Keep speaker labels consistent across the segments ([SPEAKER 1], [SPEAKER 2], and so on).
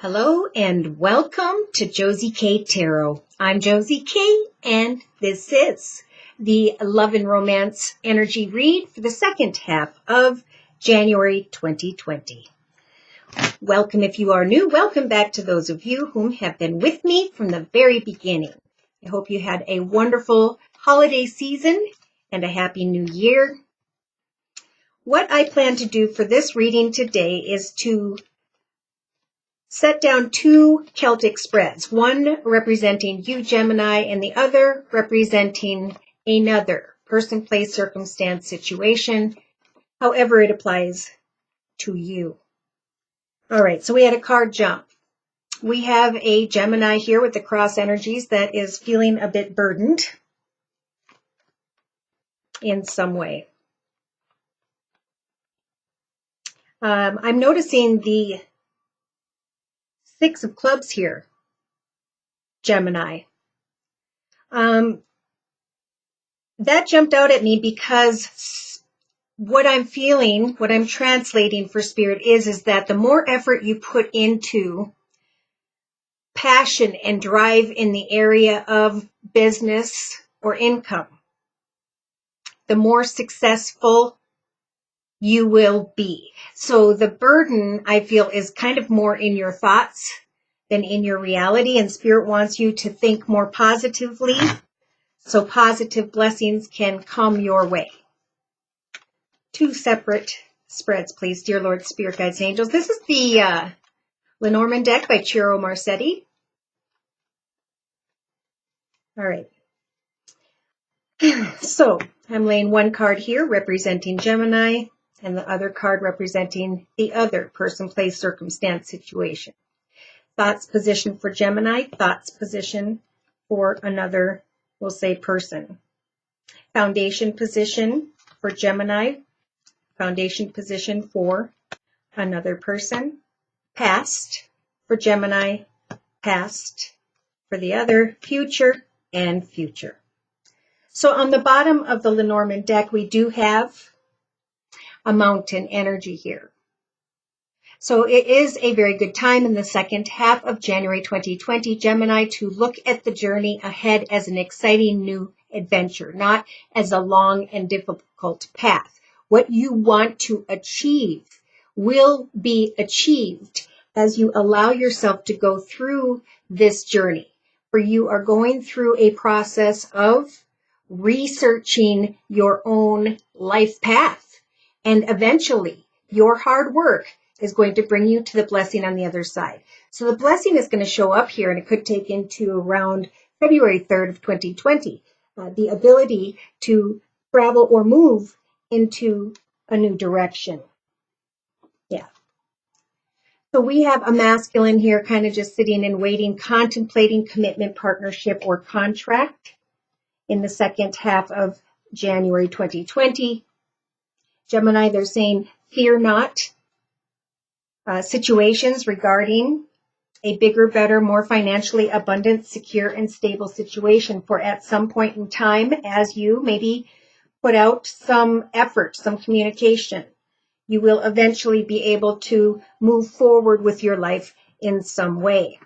[SPEAKER 1] Hello and welcome to Josie K Tarot. I'm Josie K and this is the Love and Romance Energy Read for the second half of January 2020. Welcome if you are new. Welcome back to those of you whom have been with me from the very beginning. I hope you had a wonderful holiday season and a happy new year. What I plan to do for this reading today is to set down two Celtic spreads, one representing you, Gemini, and the other representing another person, place, circumstance, situation, however it applies to you. All right, so we had a card jump. We have a Gemini here with the cross energies that is feeling a bit burdened in some way. I'm noticing the Six of Clubs here, Gemini. That jumped out at me because what I'm feeling, what I'm translating for Spirit is that the more effort you put into passion and drive in the area of business or income, the more successful you will be. So the burden, I feel, is kind of more in your thoughts than in your reality, and Spirit wants you to think more positively so positive blessings can come your way. Two separate spreads, please, dear Lord, Spirit Guides, Angels. This is the Lenormand deck by Ciro Marsetti. All right. So I'm laying one card here representing Gemini and the other card representing the other person, place, circumstance, situation. Thoughts position for Gemini, thoughts position for another, we'll say, person. Foundation position for Gemini, foundation position for another person. Past for Gemini, past for the other, future and future. So on the bottom of the Lenormand deck, we do have a mountain energy here. So it is a very good time in the second half of January 2020, Gemini, to look at the journey ahead as an exciting new adventure, not as a long and difficult path. What you want to achieve will be achieved as you allow yourself to go through this journey. For you are going through a process of researching your own life path. And eventually, your hard work is going to bring you to the blessing on the other side. So the blessing is going to show up here, and it could take into around February 3rd of 2020. The ability to travel or move into a new direction. Yeah. So we have a masculine here kind of just sitting and waiting, contemplating commitment, partnership, or contract in the second half of January 2020. Gemini, they're saying, fear not situations regarding a bigger, better, more financially abundant, secure, and stable situation. For at some point in time, as you maybe put out some effort, some communication, you will eventually be able to move forward with your life in some way.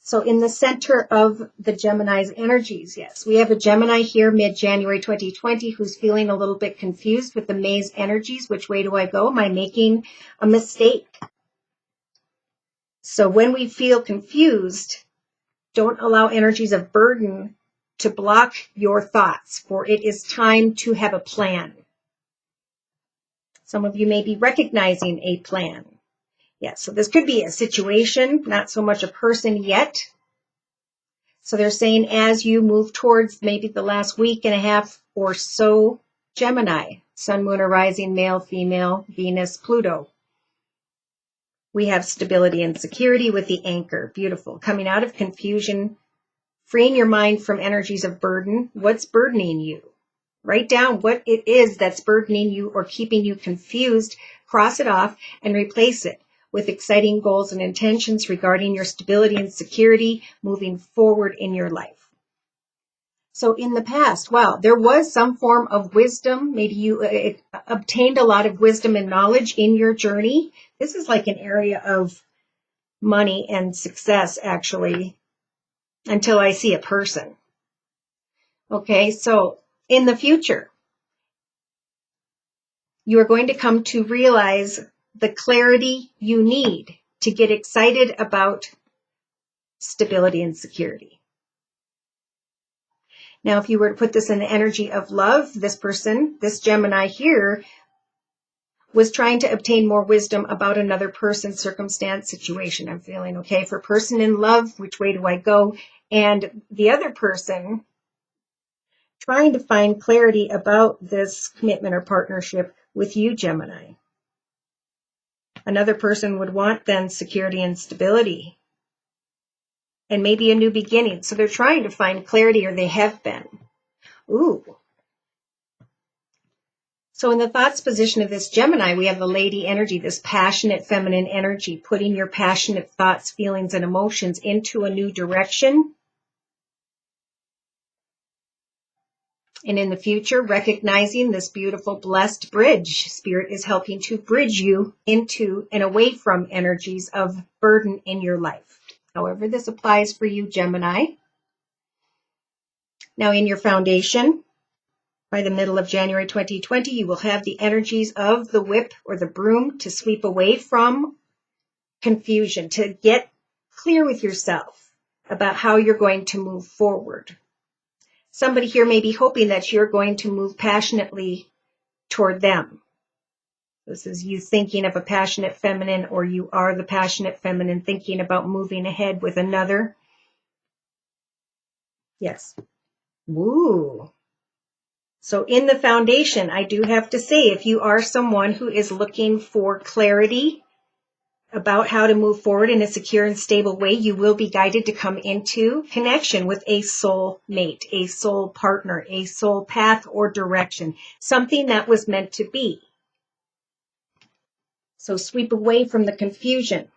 [SPEAKER 1] So in the center of the Gemini's energies, yes, we have a Gemini here mid-January 2020 who's feeling a little bit confused with the maze energies. Which way do I go? Am I making a mistake? So when we feel confused, don't allow energies of burden to block your thoughts, for it is time to have a plan. Some of you may be recognizing a plan. Yes, so this could be a situation, not so much a person yet. So they're saying as you move towards maybe the last week and a half or so, Gemini, Sun, Moon, or Rising, male, female, Venus, Pluto. We have stability and security with the anchor. Beautiful. Coming out of confusion, freeing your mind from energies of burden. What's burdening you? Write down what it is that's burdening you or keeping you confused. Cross it off and replace it with exciting goals and intentions regarding your stability and security moving forward in your life. So in the past, wow, there was some form of wisdom. Maybe you obtained a lot of wisdom and knowledge in your journey. This is like an area of money and success, actually, until I see a person. Okay, so in the future, you are going to come to realize the clarity you need to get excited about stability and security. Now, if you were to put this in the energy of love, this person, this Gemini here, was trying to obtain more wisdom about another person's circumstance, situation. I'm feeling, okay, for person in love, which way do I go? And the other person trying to find clarity about this commitment or partnership with you, Gemini. Another person would want then security and stability and maybe a new beginning. So they're trying to find clarity, or they have been. Ooh. So in the thoughts position of this Gemini, we have the lady energy, this passionate feminine energy, putting your passionate thoughts, feelings, and emotions into a new direction. And in the future, recognizing this beautiful, blessed bridge. Spirit is helping to bridge you into and away from energies of burden in your life. However, this applies for you, Gemini. Now, in your foundation, by the middle of January 2020, you will have the energies of the whip or the broom to sweep away from confusion, to get clear with yourself about how you're going to move forward. Somebody here may be hoping that you're going to move passionately toward them. This is you thinking of a passionate feminine, or you are the passionate feminine thinking about moving ahead with another. Yes. Woo. So in the foundation, I do have to say, if you are someone who is looking for clarity about how to move forward in a secure and stable way, you will be guided to come into connection with a soul mate, a soul partner, a soul path or direction, something that was meant to be. So sweep away from the confusion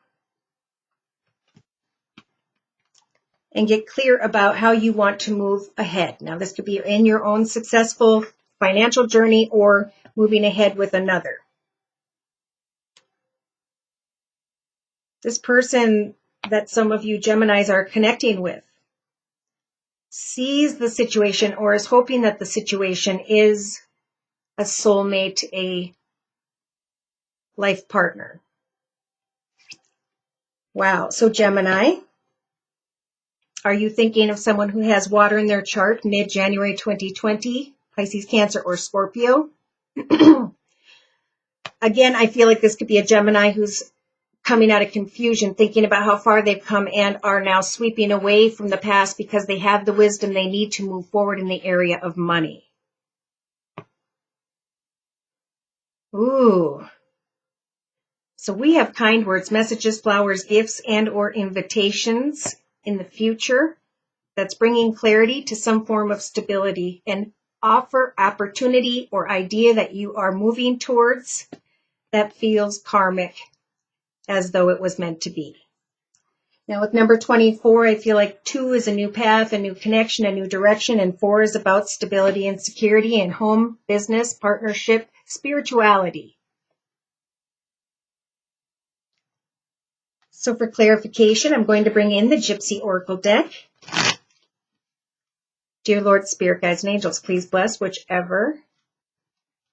[SPEAKER 1] and get clear about how you want to move ahead. Now, this could be in your own successful financial journey or moving ahead with another. This person that some of you Geminis are connecting with sees the situation or is hoping that the situation is a soulmate, a life partner. Wow. So Gemini, are you thinking of someone who has water in their chart mid-January 2020, Pisces, Cancer, or Scorpio? Again, I feel like this could be a Gemini who's coming out of confusion, thinking about how far they've come and are now sweeping away from the past because they have the wisdom they need to move forward in the area of money. Ooh. So we have kind words, messages, flowers, gifts, and or invitations in the future that's bringing clarity to some form of stability and offer opportunity or idea that you are moving towards that feels karmic, as though it was meant to be. Now with number 24, I feel like 2 is a new path, a new connection, a new direction, and 4 is about stability and security in home, business, partnership, spirituality. So for clarification, I'm going to bring in the Gypsy Oracle deck. Dear Lord, Spirit, Guides, and Angels, please bless whichever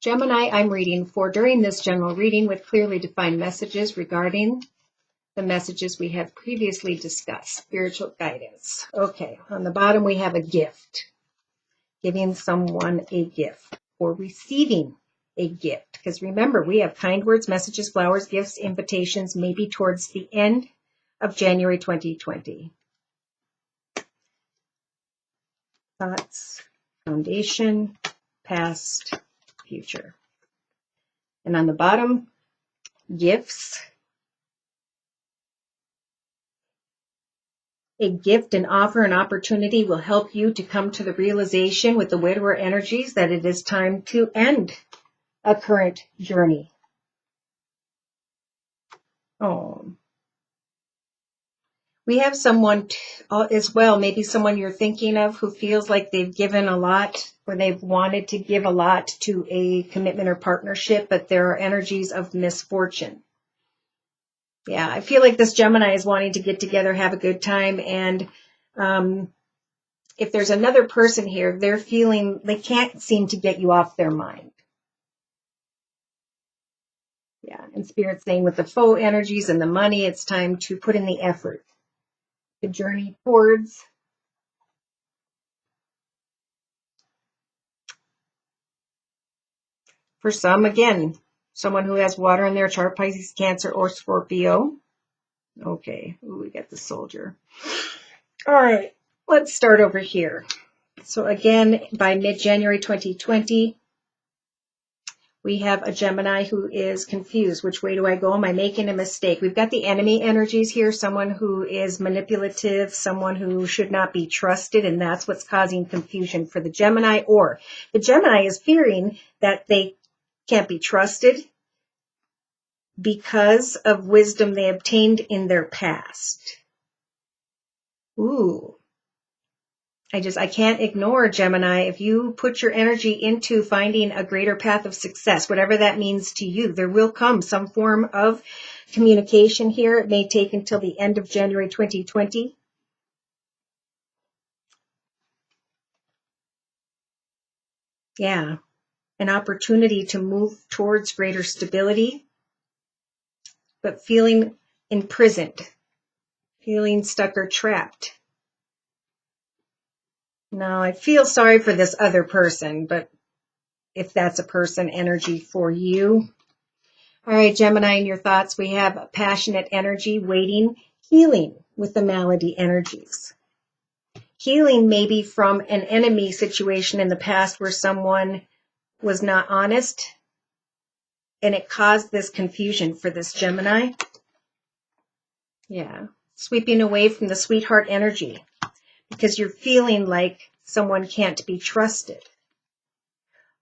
[SPEAKER 1] Gemini I'm reading for during this general reading with clearly defined messages regarding the messages we have previously discussed. Spiritual guidance. Okay, on the bottom we have a gift. Giving someone a gift or receiving a gift. Because remember, we have kind words, messages, flowers, gifts, invitations, maybe towards the end of January 2020. Thoughts, foundation, past, future. And on the bottom, gifts. A gift, an offer, an opportunity will help you to come to the realization with the widower energies that it is time to end a current journey. Oh. We have someone as well, maybe someone you're thinking of who feels like they've given a lot or they've wanted to give a lot to a commitment or partnership, but there are energies of misfortune. Yeah, I feel like this Gemini is wanting to get together, have a good time, and if there's another person here, they're feeling they can't seem to get you off their mind. Yeah, and Spirit's saying with the faux energies and the money, it's time to put in the effort to journey towards. For some, again, someone who has water in their chart, Pisces, Cancer, or Scorpio. Okay, ooh, we got the Soldier. All right, let's start over here. So again, by mid-January 2020, we have a Gemini who is confused. Which way do I go? Am I making a mistake? We've got the enemy energies here, someone who is manipulative, someone who should not be trusted, and that's what's causing confusion for the Gemini. Or the Gemini is fearing that they can't be trusted because of wisdom they obtained in their past. Ooh. I can't ignore Gemini. If you put your energy into finding a greater path of success, whatever that means to you, there will come some form of communication here. It may take until the end of January 2020. Yeah, an opportunity to move towards greater stability, but feeling imprisoned, feeling stuck or trapped. Now, I feel sorry for this other person, but if that's a person energy for you. All right, Gemini, in your thoughts, we have passionate energy, waiting, healing with the malady energies. Healing maybe from an enemy situation in the past where someone was not honest, and it caused this confusion for this Gemini. Yeah, sweeping away from the sweetheart energy because you're feeling like someone can't be trusted.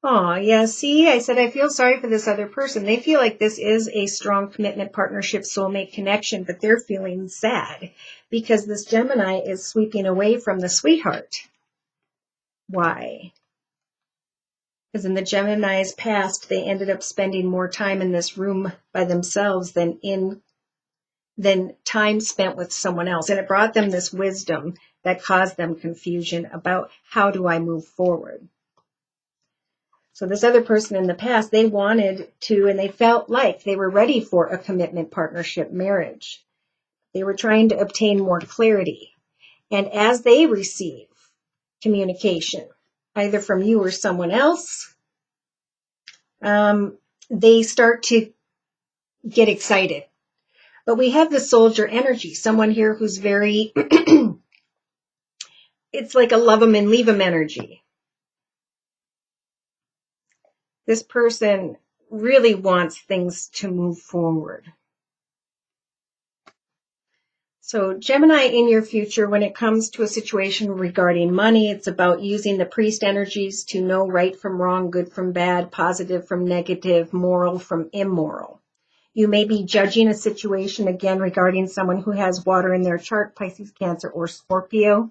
[SPEAKER 1] Oh, yeah, see, I said I feel sorry for this other person. They feel like this is a strong commitment, partnership, soulmate connection, but they're feeling sad because this Gemini is sweeping away from the sweetheart. Why? Because in the Gemini's past, they ended up spending more time in this room by themselves than time spent with someone else. And it brought them this wisdom that caused them confusion about how do I move forward. So this other person in the past, they wanted to, and they felt like they were ready for a commitment, partnership, marriage. They were trying to obtain more clarity. And as they receive communication, either from you or someone else, they start to get excited. But we have the Soldier energy, someone here who's very, it's like a love them and leave them energy. This person really wants things to move forward. So Gemini, in your future, when it comes to a situation regarding money, it's about using the priest energies to know right from wrong, good from bad, positive from negative, moral from immoral. You may be judging a situation, again, regarding someone who has water in their chart, Pisces, Cancer, or Scorpio.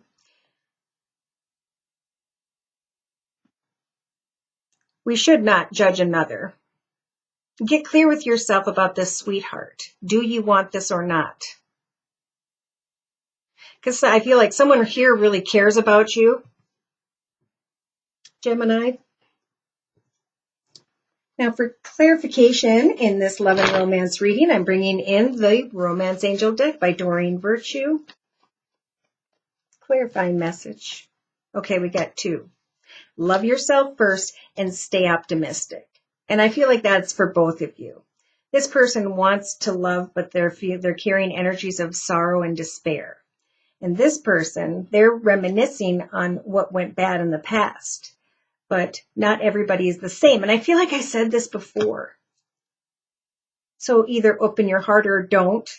[SPEAKER 1] We should not judge another. Get clear with yourself about this sweetheart. Do you want this or not? Because I feel like someone here really cares about you, Gemini. Now, for clarification in this love and romance reading, I'm bringing in the Romance Angel deck by Doreen Virtue. Clarifying message. Okay, we got 2. Love yourself first and stay optimistic. And I feel like that's for both of you. This person wants to love, but they're carrying energies of sorrow and despair. And this person, they're reminiscing on what went bad in the past. But not everybody is the same. And I feel like I said this before. So either open your heart or don't.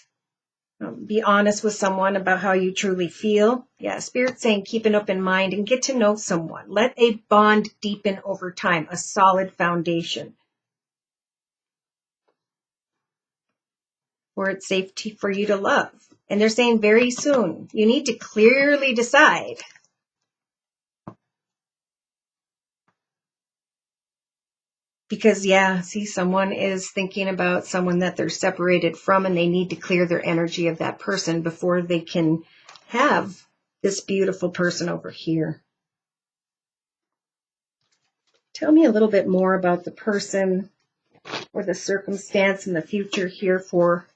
[SPEAKER 1] Be honest with someone about how you truly feel. Yeah, Spirit's saying keep an open mind and get to know someone. Let a bond deepen over time, a solid foundation. Where it's safe for you to love. And they're saying very soon, you need to clearly decide. Because, yeah, see, someone is thinking about someone that they're separated from, and they need to clear their energy of that person before they can have this beautiful person over here. Tell me a little bit more about the person or the circumstance in the future here for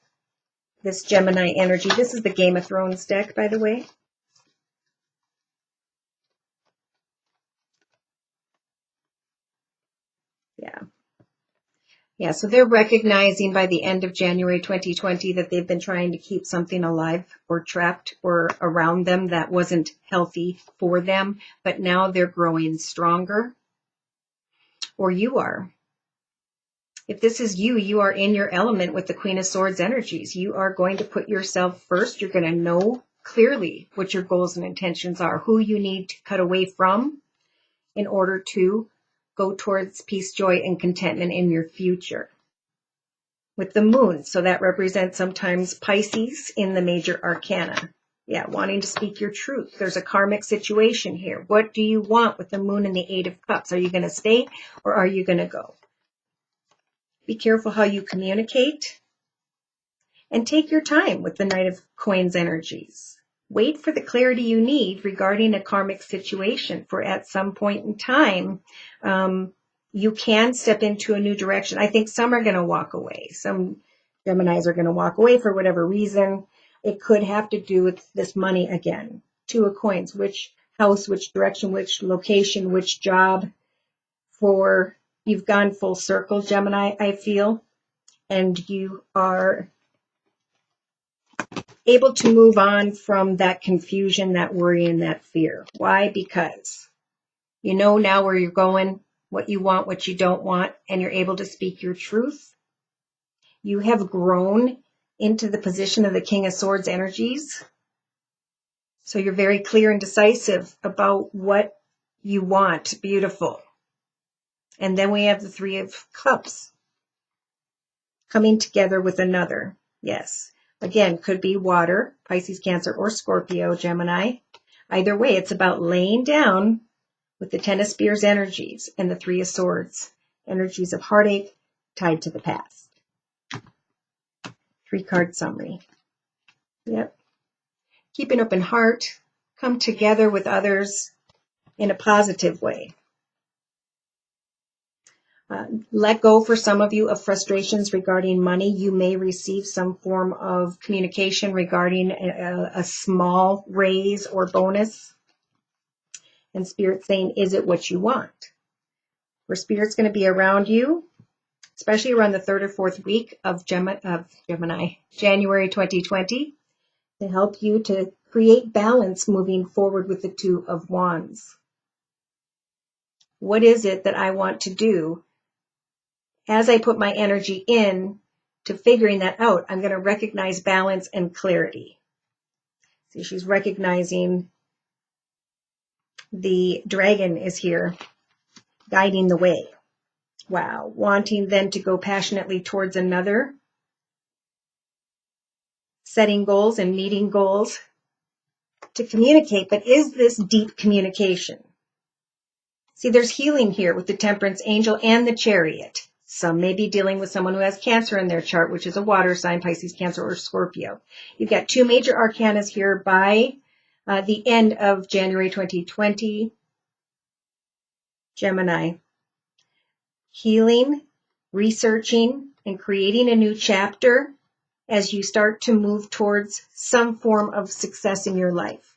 [SPEAKER 1] this Gemini energy. This is the Game of Thrones deck, by the way. Yeah. Yeah, so they're recognizing by the end of January 2020 that they've been trying to keep something alive or trapped or around them that wasn't healthy for them, but now they're growing stronger. Or you are. If this is you, you are in your element with the Queen of Swords energies. You are going to put yourself first. You're going to know clearly what your goals and intentions are, who you need to cut away from in order to go towards peace, joy, and contentment in your future. With the moon, so that represents sometimes Pisces in the major arcana. Yeah, wanting to speak your truth. There's a karmic situation here. What do you want with the moon and the Eight of Cups? Are you going to stay or are you going to go? Be careful how you communicate and take your time with the Knight of Coins energies. Wait for the clarity you need regarding a karmic situation, for at some point in time, you can step into a new direction. I think some are going to walk away. Some Geminis are going to walk away for whatever reason. It could have to do with this money again. Two of Coins, which house, which direction, which location, which job. For you've gone full circle, Gemini, I feel, and you are able to move on from that confusion, that worry, and that fear. Why? Because you know now where you're going, what you want, what you don't want, and you're able to speak your truth. You have grown into the position of the King of Swords energies. So you're very clear and decisive about what you want. Beautiful. And then we have the Three of Cups coming together with another. Yes. Again, could be water, Pisces, Cancer, or Scorpio, Gemini. Either way, it's about laying down with the Ten of Spears energies and the Three of Swords, energies of heartache tied to the past. 3-card summary. Yep. Keep an open heart. Come together with others in a positive way. Let go for some of you of frustrations regarding money. You may receive some form of communication regarding a small raise or bonus. And Spirit saying, is it what you want? Where Spirit's going to be around you, especially around the 3rd or 4th week of Gemini, January 2020, to help you to create balance moving forward with the Two of Wands. What is it that I want to do? As I put my energy in to figuring that out, I'm going to recognize balance and clarity. See, she's recognizing the dragon is here, guiding the way. Wow. Wanting then to go passionately towards another, setting goals and meeting goals to communicate. But is this deep communication? See, there's healing here with the Temperance Angel and the Chariot. Some may be dealing with someone who has Cancer in their chart, which is a water sign, Pisces, Cancer, or Scorpio. You've got 2 major arcanas here by the end of January 2020. Gemini. Healing, researching, and creating a new chapter as you start to move towards some form of success in your life,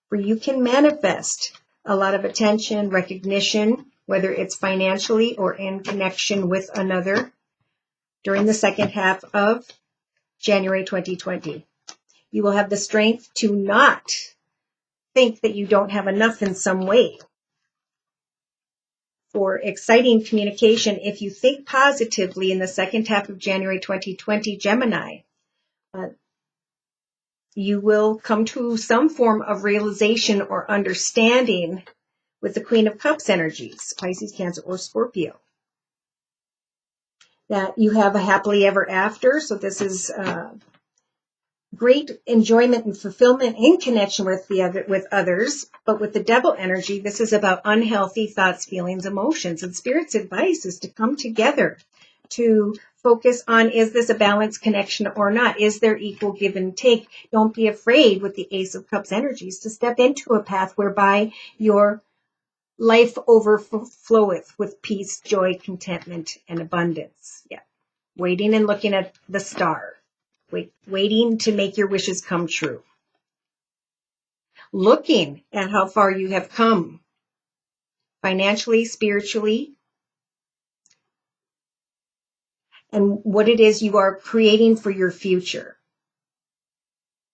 [SPEAKER 1] where you can manifest a lot of attention, recognition, whether it's financially or in connection with another, during the second half of January 2020. You will have the strength to not think that you don't have enough in some way. For exciting communication, if you think positively in the second half of January 2020, Gemini, you will come to some form of realization or understanding with the Queen of Cups energies, Pisces, Cancer, or Scorpio. That you have a happily ever after. So this is great enjoyment and fulfillment in connection with others. But with the devil energy, this is about unhealthy thoughts, feelings, emotions. And Spirit's advice is to come together to focus on, is this a balanced connection or not? Is there equal give and take? Don't be afraid with the Ace of Cups energies to step into a path whereby your life overfloweth with peace, joy, contentment, and abundance. Yeah. Waiting and looking at the star. Waiting to make your wishes come true. Looking at how far you have come financially, spiritually, and what it is you are creating for your future.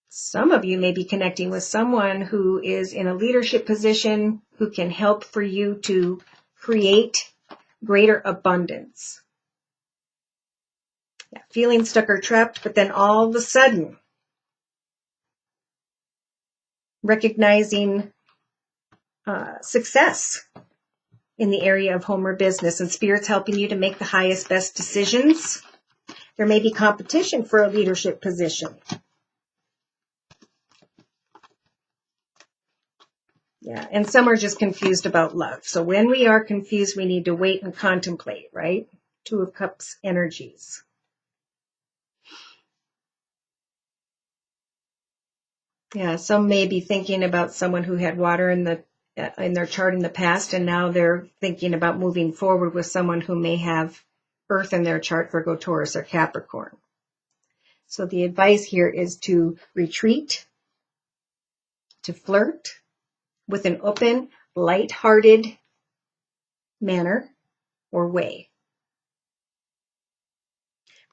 [SPEAKER 1] Some of you may be connecting with someone who is in a leadership position who can help for you to create greater abundance. Yeah, feeling stuck or trapped, but then all of a sudden, recognizing success in the area of home or business, and Spirit's helping you to make the highest, best decisions. There may be competition for a leadership position. Yeah, and some are just confused about love. So when we are confused, we need to wait and contemplate, right? Two of Cups energies. Yeah, some may be thinking about someone who had water in their chart in the past, and now they're thinking about moving forward with someone who may have Earth in their chart, Virgo, Taurus, or Capricorn. So the advice here is to retreat, to flirt with an open, light-hearted manner or way.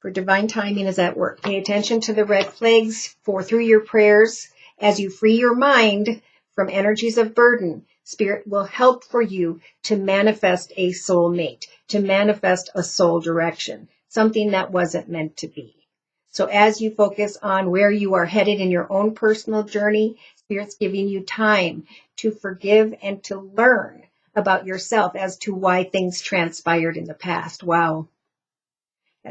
[SPEAKER 1] For divine timing is at work. Pay attention to the red flags through your prayers. As you free your mind from energies of burden, Spirit will help for you to manifest a soul mate, to manifest a soul direction, something that wasn't meant to be. So as you focus on where you are headed in your own personal journey, Spirit's giving you time to forgive and to learn about yourself as to why things transpired in the past. Wow.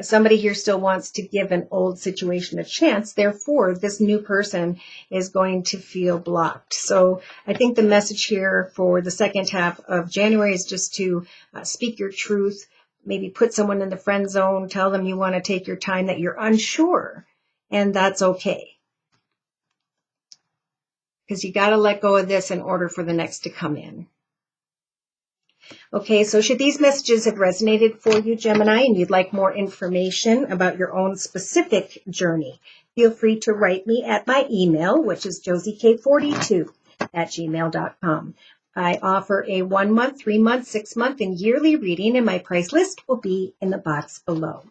[SPEAKER 1] Somebody here still wants to give an old situation a chance. Therefore, this new person is going to feel blocked. So I think the message here for the second half of January is just to speak your truth, maybe put someone in the friend zone, tell them you want to take your time, that you're unsure, and that's okay. Because you got to let go of this in order for the next to come in. Okay, so should these messages have resonated for you, Gemini, and you'd like more information about your own specific journey, feel free to write me at my email, which is josiek42@gmail.com. I offer a 1 month, 3 month, 6 month, and yearly reading, and my price list will be in the box below.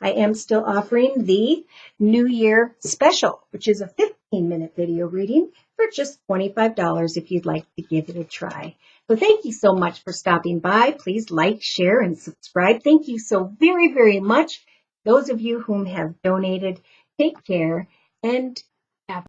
[SPEAKER 1] I am still offering the New Year special, which is a 15-minute video reading for just $25 if you'd like to give it a try. So thank you so much for stopping by. Please like, share, and subscribe. Thank you so very, very much. Those of you whom have donated, take care and